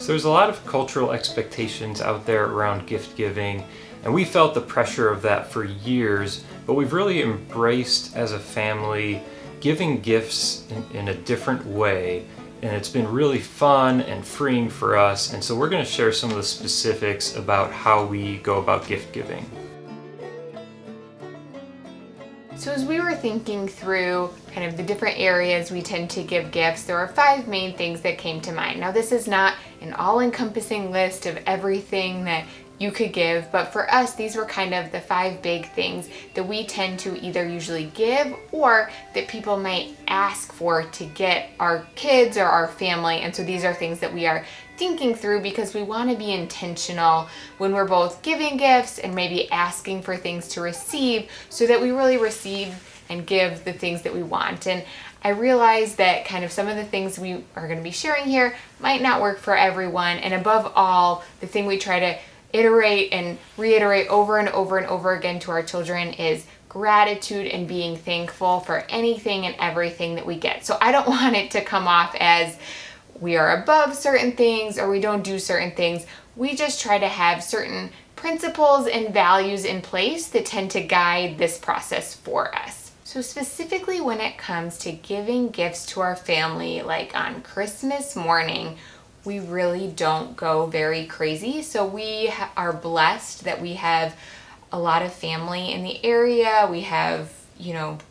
So there's a lot of cultural expectations out there around gift giving, and we felt the pressure of that for years, but we've really embraced as a family giving gifts in a different way, and it's been really fun and freeing for us. And so we're going to share some of the specifics about how we go about gift giving. So as we were thinking through kind of the different areas we tend to give gifts, there are 5 main things that came to mind. Now, this is not an all-encompassing list of everything that you could give, but for us, these were kind of the 5 big things that we tend to either usually give or that people might ask for to get our kids or our family. And so these are things that we are thinking through because we want to be intentional when we're both giving gifts and maybe asking for things to receive, so that we really receive and give the things that we want. And I realize that kind of some of the things we are going to be sharing here might not work for everyone. And above all, the thing we try to iterate and reiterate over and over and over again to our children is gratitude and being thankful for anything and everything that we get. So I don't want it to come off as we are above certain things or we don't do certain things. We just try to have certain principles and values in place that tend to guide this process for us. So specifically when it comes to giving gifts to our family, like on Christmas morning, we really don't go very crazy. So we are blessed that we have a lot of family in the area. We have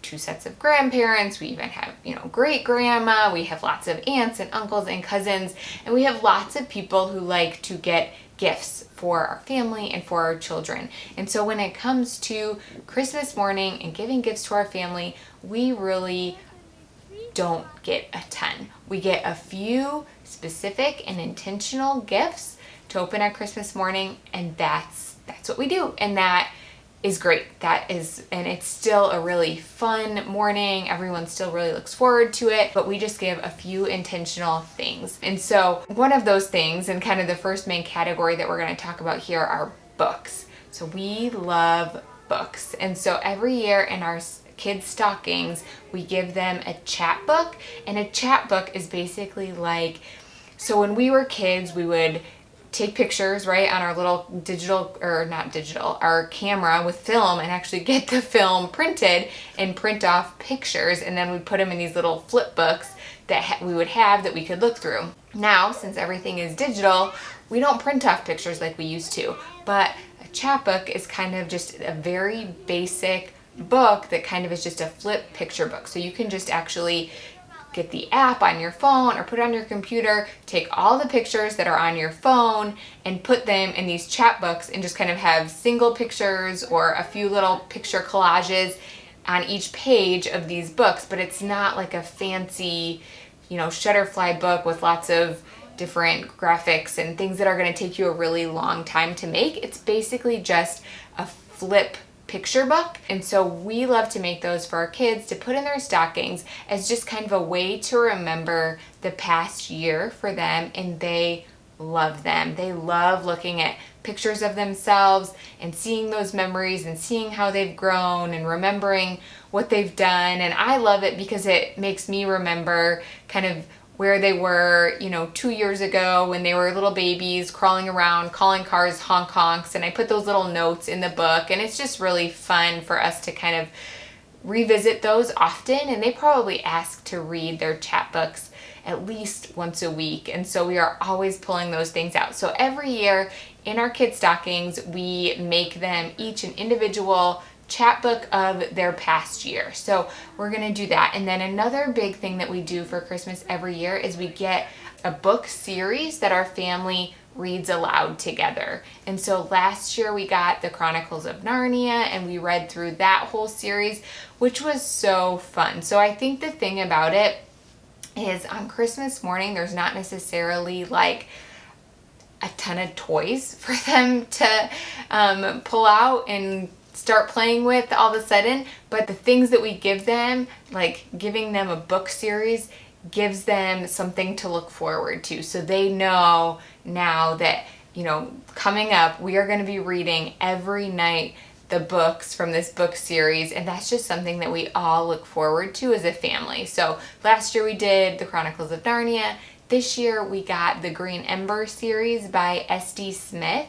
2 sets of grandparents. We even have, great grandma. We have lots of aunts and uncles and cousins. And we have lots of people who like to get gifts for our family and for our children. And so when it comes to Christmas morning and giving gifts to our family, we really don't get a ton. We get a few specific and intentional gifts to open at Christmas morning, and that's what we do. And that is great. And it's still a really fun morning. Everyone still really looks forward to it, but we just give a few intentional things. And so one of those things, and kind of the first main category that we're going to talk about here, are books. So we love books. And so every year in our kids' stockings, we give them a chapbook. And a chapbook is basically like, so when we were kids, we would take pictures, right, on our little our camera with film, and actually get the film printed and print off pictures, and then we'd put them in these little flip books that we would have that we could look through. Now, since everything is digital, we don't print off pictures like we used to, but a chapbook is kind of just a very basic book that kind of is just a flip picture book. So you can just actually get the app on your phone or put it on your computer, take all the pictures that are on your phone and put them in these chapbooks, and just kind of have single pictures or a few little picture collages on each page of these books. But it's not like a fancy, Shutterfly book with lots of different graphics and things that are going to take you a really long time to make. It's basically just a flip picture book. And so we love to make those for our kids to put in their stockings as just kind of a way to remember the past year for them, and they love them. They love looking at pictures of themselves and seeing those memories and seeing how they've grown and remembering what they've done. And I love it because it makes me remember kind of where they were, 2 years ago when they were little babies crawling around, calling cars honk honks. And I put those little notes in the book, and it's just really fun for us to kind of revisit those often. And they probably ask to read their chapbooks at least once a week. And so we are always pulling those things out. So every year in our kids' stockings, we make them each an individual chapbook of their past year. So we're going to do that. And then another big thing that we do for Christmas every year is we get a book series that our family reads aloud together. And so last year we got the Chronicles of Narnia, and we read through that whole series, which was so fun. So I think the thing about it is on Christmas morning, there's not necessarily like a ton of toys for them to pull out and start playing with all of a sudden, but the things that we give them, like giving them a book series, gives them something to look forward to. So they know now that, coming up, we are going to be reading every night the books from this book series, and that's just something that we all look forward to as a family. So last year we did the Chronicles of Narnia. This year we got the Green Ember series by SD Smith.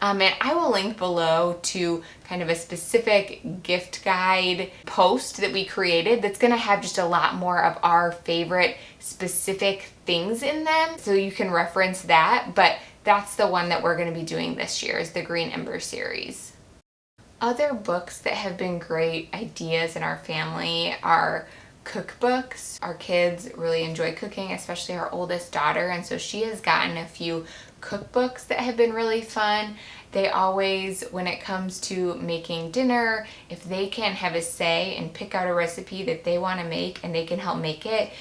And I will link below to kind of a specific gift guide post that we created that's going to have just a lot more of our favorite specific things in them. So you can reference that, but that's the one that we're going to be doing this year, is the Green Ember series. Other books that have been great ideas in our family are cookbooks. Our kids really enjoy cooking, especially our oldest daughter, and so she has gotten a few cookbooks that have been really fun. They always, when it comes to making dinner, if they can have a say and pick out a recipe that they want to make and they can help make it,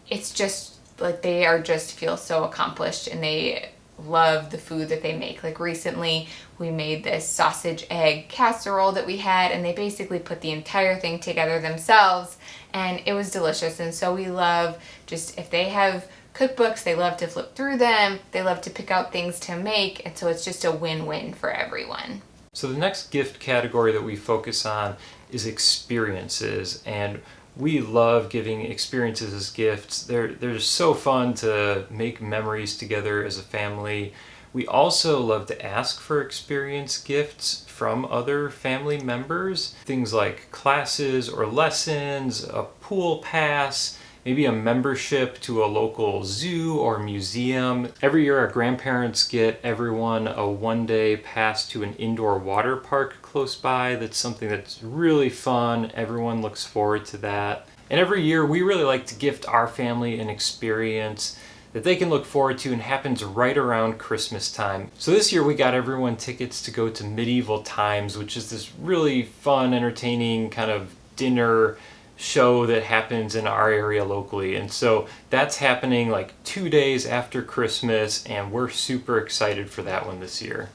it's just like they are just feel so accomplished and they love the food that they make. Like recently we made this sausage egg casserole that we had, and they basically put the entire thing together themselves and it was delicious. And so we love just, if they have cookbooks, they love to flip through them, they love to pick out things to make, and so it's just a win-win for everyone. So the next gift category that we focus on is experiences, and we love giving experiences as gifts. They're just so fun to make memories together as a family. We also love to ask for experience gifts from other family members. Things like classes or lessons, a pool pass, maybe a membership to a local zoo or museum. Every year our grandparents get everyone a one-day pass to an indoor water park close by. That's something that's really fun. Everyone looks forward to that. And every year we really like to gift our family an experience that they can look forward to and happens right around Christmas time. So this year we got everyone tickets to go to Medieval Times, which is this really fun, entertaining kind of dinner show that happens in our area locally. And so that's happening like 2 days after Christmas, and we're super excited for that one this year.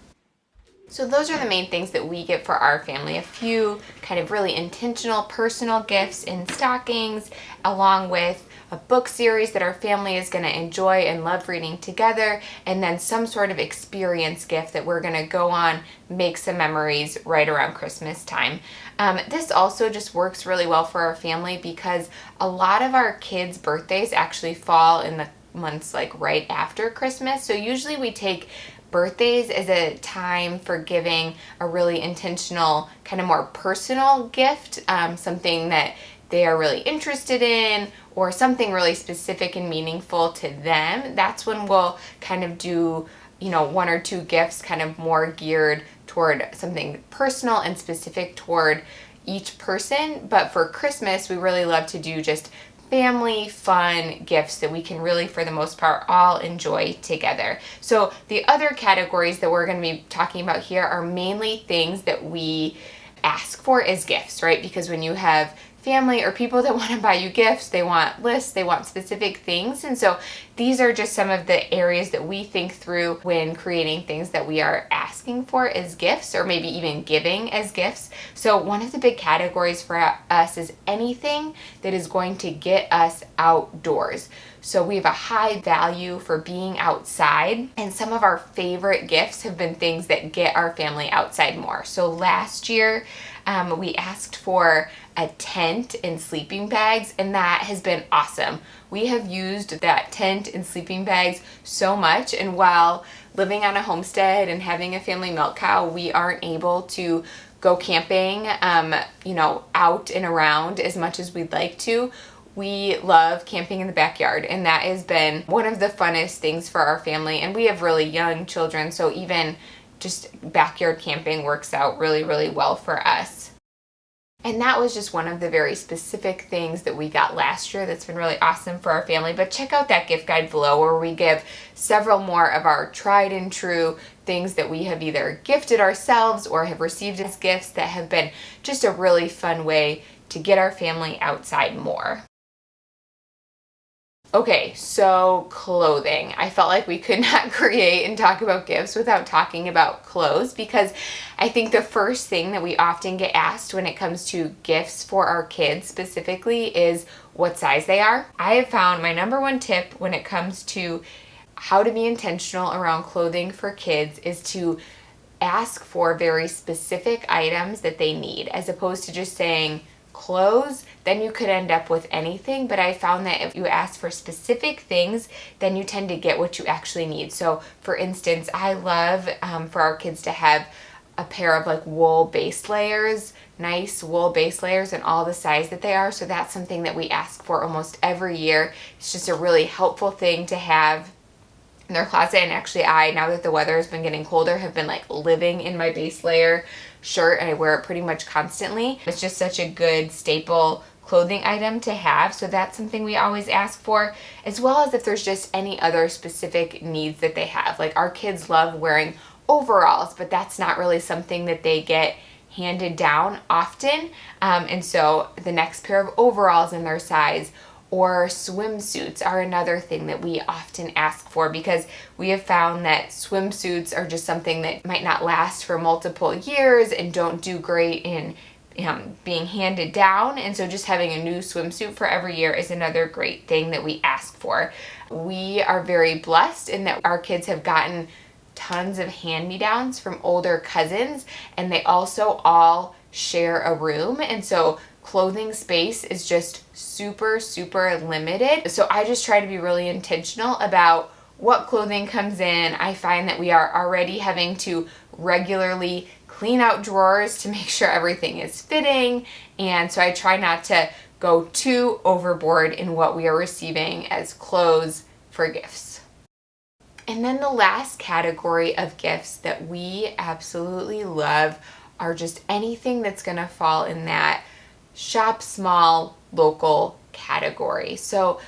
So those are the main things that we get for our family. A few kind of really intentional personal gifts in stockings, along with a book series that our family is going to enjoy and love reading together, and then some sort of experience gift that we're going to go on, make some memories right around Christmas time. This also just works really well for our family because a lot of our kids' birthdays actually fall in the months like right after Christmas. So usually we take birthdays as a time for giving a really intentional, kind of more personal gift, something that they are really interested in, or something really specific and meaningful to them. That's when we'll kind of do, one or two gifts kind of more geared toward something personal and specific toward each person. But for Christmas, we really love to do just family fun gifts that we can really, for the most part, all enjoy together. So the other categories that we're going to be talking about here are mainly things that we ask for as gifts, right? Because when you have family or people that want to buy you gifts, they want lists, they want specific things. And so these are just some of the areas that we think through when creating things that we are asking for as gifts, or maybe even giving as gifts. So one of the big categories for us is anything that is going to get us outdoors. So we have a high value for being outside, and some of our favorite gifts have been things that get our family outside more. So last year, we asked for a tent and sleeping bags, and that has been awesome. We have used that tent and sleeping bags so much, and while living on a homestead and having a family milk cow, we aren't able to go camping, out and around as much as we'd like to. We love camping in the backyard, and that has been one of the funnest things for our family. And we have really young children, so even just backyard camping works out really, really well for us. And that was just one of the very specific things that we got last year that's been really awesome for our family. But check out that gift guide below where we give several more of our tried and true things that we have either gifted ourselves or have received as gifts that have been just a really fun way to get our family outside more. Okay, so clothing. I felt like we could not create and talk about gifts without talking about clothes, because I think the first thing that we often get asked when it comes to gifts for our kids specifically is what size they are. I have found my number one tip when it comes to how to be intentional around clothing for kids is to ask for very specific items that they need, as opposed to just saying, clothes, then you could end up with anything. But I found that if you ask for specific things, then you tend to get what you actually need. So for instance, I love for our kids to have a pair of like wool base layers, nice wool base layers in all the size that they are. So that's something that we ask for almost every year. It's just a really helpful thing to have in their closet. And actually now that the weather has been getting colder, have been like living in my base layer shirt, and I wear it pretty much constantly. It's just such a good staple clothing item to have. So that's something we always ask for, as well as if there's just any other specific needs that they have. Like our kids love wearing overalls, but that's not really something that they get handed down often. And so the next pair of overalls in their size or swimsuits are another thing that we often ask for, because we have found that swimsuits are just something that might not last for multiple years and don't do great in being handed down. And so just having a new swimsuit for every year is another great thing that we ask for. We are very blessed in that our kids have gotten tons of hand-me-downs from older cousins, and they also all share a room. And so clothing space is just super, super limited. So I just try to be really intentional about what clothing comes in. I find that we are already having to regularly clean out drawers to make sure everything is fitting. And so I try not to go too overboard in what we are receiving as clothes for gifts. And then the last category of gifts that we absolutely love are just anything that's going to fall in that shop small, local category. So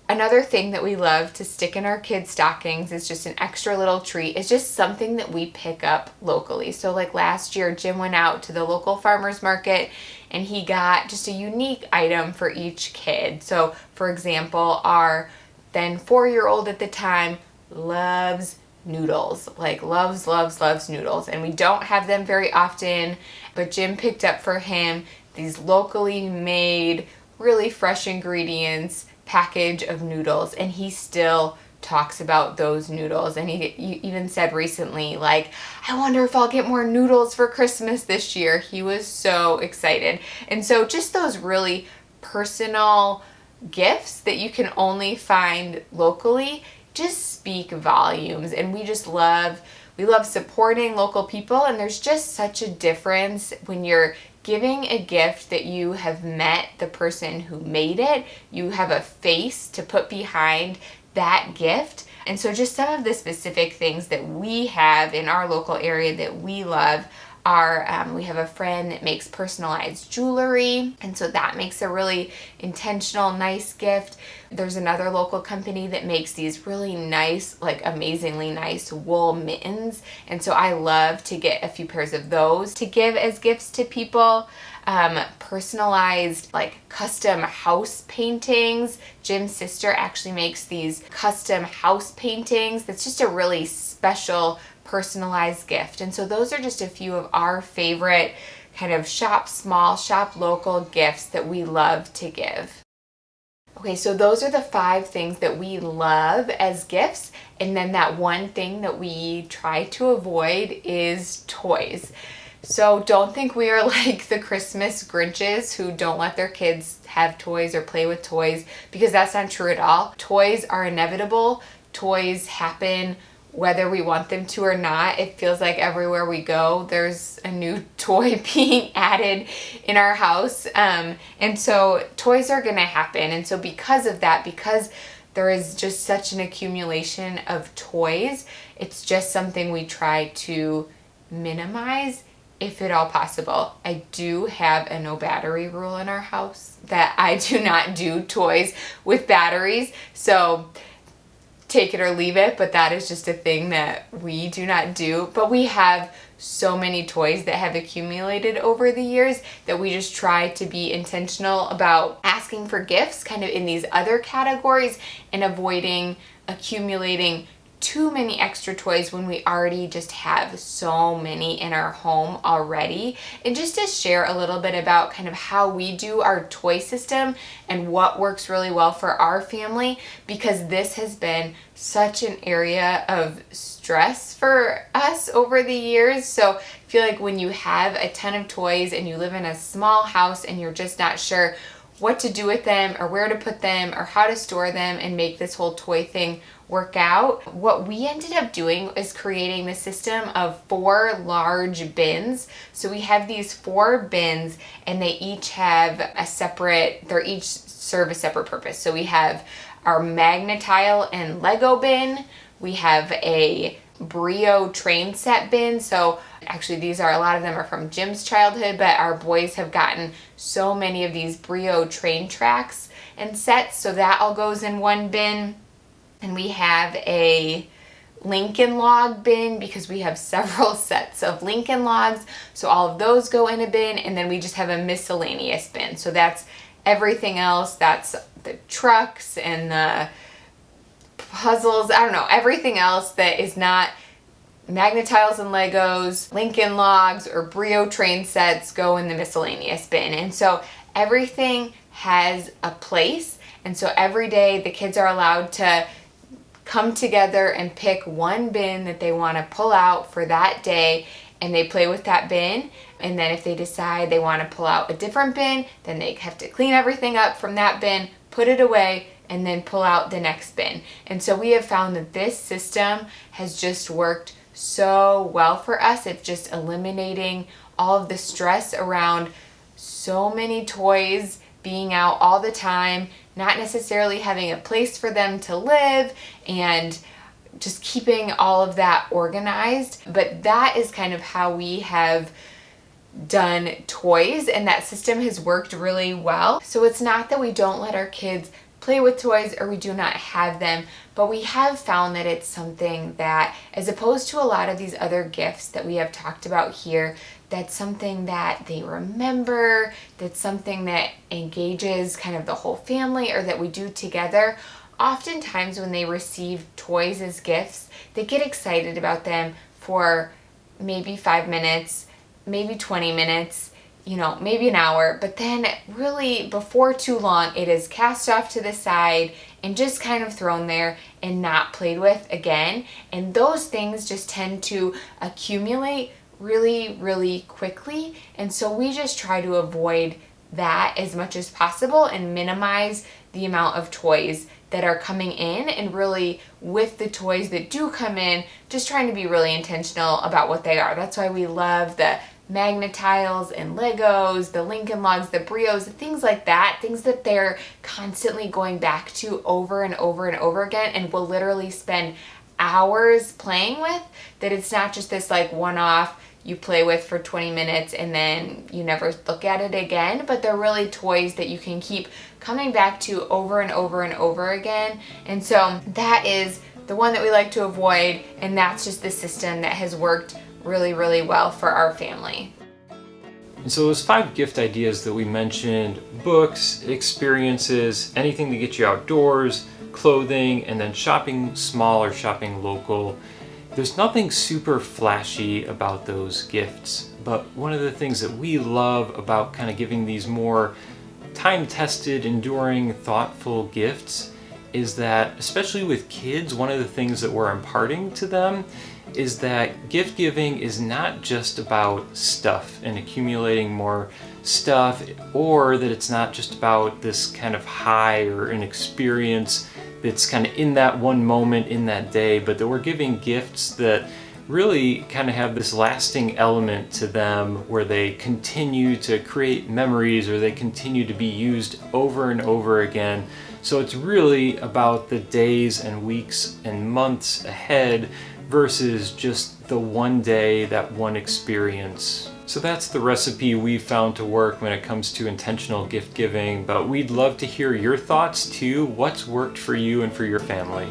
another thing that we love to stick in our kids' stockings is just an extra little treat. It's just something that we pick up locally. So like last year, Jim went out to the local farmer's market and he got just a unique item for each kid. So for example, our then 4-year-old at the time loves noodles, like loves noodles. And we don't have them very often, but Jim picked up for him these locally made, really fresh ingredients package of noodles, and he still talks about those noodles. And he even said recently, like, I wonder if I'll get more noodles for Christmas this year. He was so excited. And so just those really personal gifts that you can only find locally just speak volumes. And we love supporting local people, and there's just such a difference when you're giving a gift that you have met the person who made it. You have a face to put behind that gift. And so just some of the specific things that we have in our local area that we love are, we have a friend that makes personalized jewelry, and so that makes a really intentional, nice gift. There's another local company that makes these really nice, like amazingly nice wool mittens, and so I love to get a few pairs of those to give as gifts to people. Personalized, like custom house paintings. Jim's sister actually makes these custom house paintings. That's just a really special personalized gift. And so those are just a few of our favorite kind of shop small, shop local gifts that we love to give. Okay, so those are the 5 things that we love as gifts. And then that one thing that we try to avoid is toys. So don't think we are like the Christmas Grinches who don't let their kids have toys or play with toys, because that's not true at all. Toys are inevitable. Toys happen whether we want them to or not. It feels like everywhere we go, there's a new toy being added in our house. And so toys are going to happen. And so because of that, because there is just such an accumulation of toys, it's just something we try to minimize if at all possible. I do have a no battery rule in our house, that I do not do toys with batteries. So take it or leave it, but that is just a thing that we do not do. But we have so many toys that have accumulated over the years that we just try to be intentional about asking for gifts kind of in these other categories and avoiding accumulating too many extra toys when we already just have so many in our home already. And just to share a little bit about kind of how we do our toy system and what works really well for our family, because this has been such an area of stress for us over the years. So I feel like when you have a ton of toys and you live in a small house and you're just not sure what to do with them or where to put them or how to store them and make this whole toy thing work out, what we ended up doing is creating the system of 4 large bins. So we have these 4 bins and they each have they each serve a separate purpose. So we have our Magnetile and Lego bin, we have a Brio train set bin. So actually a lot of them are from Jim's childhood, but our boys have gotten so many of these Brio train tracks and sets, so that all goes in one bin. And we have a Lincoln log bin because we have several sets of Lincoln logs, so all of those go in a bin. And then we just have a miscellaneous bin, so that's everything else. That's the trucks and the puzzles, everything else that is not Magnetiles and Legos, Lincoln logs, or Brio train sets go in the miscellaneous bin. And so everything has a place, and so every day the kids are allowed to come together and pick one bin that they want to pull out for that day, and they play with that bin. And then if they decide they want to pull out a different bin, then they have to clean everything up from that bin, put it away, and then pull out the next bin. And so we have found that this system has just worked so well for us. It's just eliminating all of the stress around so many toys being out all the time, not necessarily having a place for them to live, and just keeping all of that organized. But that is kind of how we have done toys, and that system has worked really well. So it's not that we don't let our kids play with toys or we do not have them, but we have found that it's something that, as opposed to a lot of these other gifts that we have talked about here, that's something that they remember, that's something that engages kind of the whole family, or that we do together. Oftentimes when they receive toys as gifts, they get excited about them for maybe 5 minutes, maybe 20 minutes, maybe an hour, but then really before too long, it is cast off to the side and just kind of thrown there and not played with again. And those things just tend to accumulate really, really quickly. And so we just try to avoid that as much as possible and minimize the amount of toys that are coming in, and really with the toys that do come in, just trying to be really intentional about what they are. That's why we love the Magnetiles and Legos, the Lincoln logs, the Brios, things like that, things that they're constantly going back to over and over and over again, and will literally spend hours playing with, that it's not just this like one-off you play with for 20 minutes and then you never look at it again, but they're really toys that you can keep coming back to over and over and over again. And so that is the one that we like to avoid, and that's just the system that has worked really, really well for our family. And so those 5 gift ideas that we mentioned: books, experiences, anything to get you outdoors, clothing, and then shopping small or shopping local. There's nothing super flashy about those gifts, but one of the things that we love about kind of giving these more time-tested, enduring, thoughtful gifts is that, especially with kids, one of the things that we're imparting to them is that gift giving is not just about stuff and accumulating more stuff, or that it's not just about this kind of high or an experience that's kind of in that one moment in that day, but that we're giving gifts that really kind of have this lasting element to them, where they continue to create memories, or they continue to be used over and over again. So it's really about the days and weeks and months ahead versus just the one day, that one experience. So that's the recipe we found to work when it comes to intentional gift giving, but we'd love to hear your thoughts too. What's worked for you and for your family?